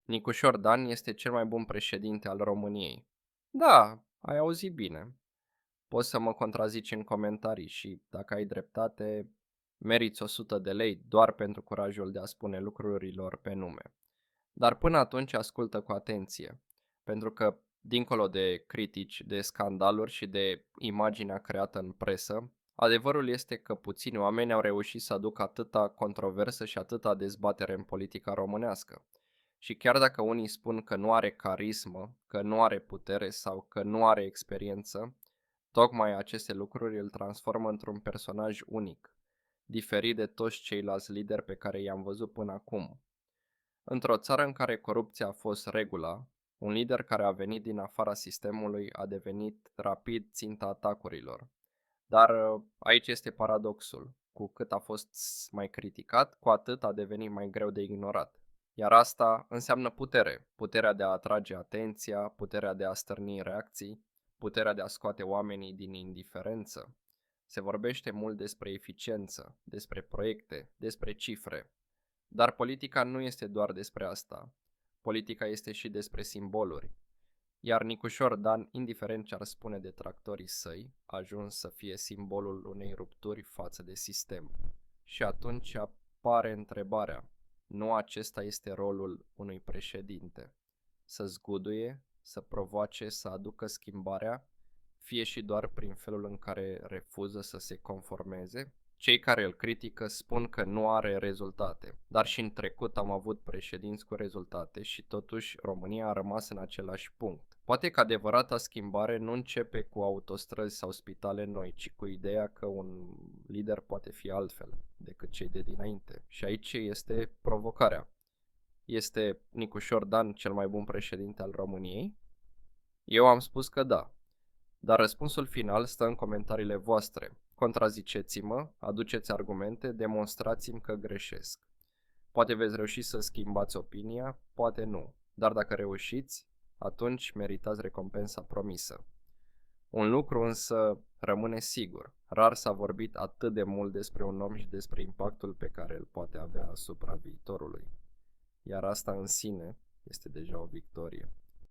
Nicușor Dan este cel mai bun președinte al României. Da, ai auzit bine. Poți să mă contrazici în comentarii și, dacă ai dreptate, meriți 100 de lei doar pentru curajul de a spune lucrurilor pe nume. Dar până atunci ascultă cu atenție, pentru că, dincolo de critici, de scandaluri și de imaginea creată în presă, adevărul este că puțini oameni au reușit să aducă atâta controversă și atâta dezbatere în politica românească. Și chiar dacă unii spun că nu are carismă, că nu are putere sau că nu are experiență, tocmai aceste lucruri îl transformă într-un personaj unic, diferit de toți ceilalți lideri pe care i-am văzut până acum. Într-o țară în care corupția a fost regula, un lider care a venit din afara sistemului a devenit rapid ținta atacurilor. Dar aici este paradoxul. Cu cât a fost mai criticat, cu atât a devenit mai greu de ignorat. Iar asta înseamnă putere. Puterea de a atrage atenția, puterea de a stârni reacții, puterea de a scoate oamenii din indiferență. Se vorbește mult despre eficiență, despre proiecte, despre cifre. Dar politica nu este doar despre asta. Politica este și despre simboluri. Iar Nicușor Dan, indiferent ce ar spune detractorii săi, a ajuns să fie simbolul unei rupturi față de sistem. Și atunci apare întrebarea, nu acesta este rolul unui președinte? Să zguduie, să provoace, să aducă schimbarea, fie și doar prin felul în care refuză să se conformeze? Cei care îl critică spun că nu are rezultate, dar și în trecut am avut președinți cu rezultate și totuși România a rămas în același punct. Poate că adevărata schimbare nu începe cu autostrăzi sau spitale noi, ci cu ideea că un lider poate fi altfel decât cei de dinainte. Și aici este provocarea. Este Nicușor Dan cel mai bun președinte al României? Eu am spus că da. Dar răspunsul final stă în comentariile voastre. Contraziceți-mă, aduceți argumente, demonstrați-mi că greșesc. Poate veți reuși să schimbați opinia, poate nu. Dar dacă reușiți, atunci meritați recompensa promisă. Un lucru însă rămâne sigur. Rar s-a vorbit atât de mult despre un om și despre impactul pe care îl poate avea asupra viitorului. Iar asta în sine este deja o victorie.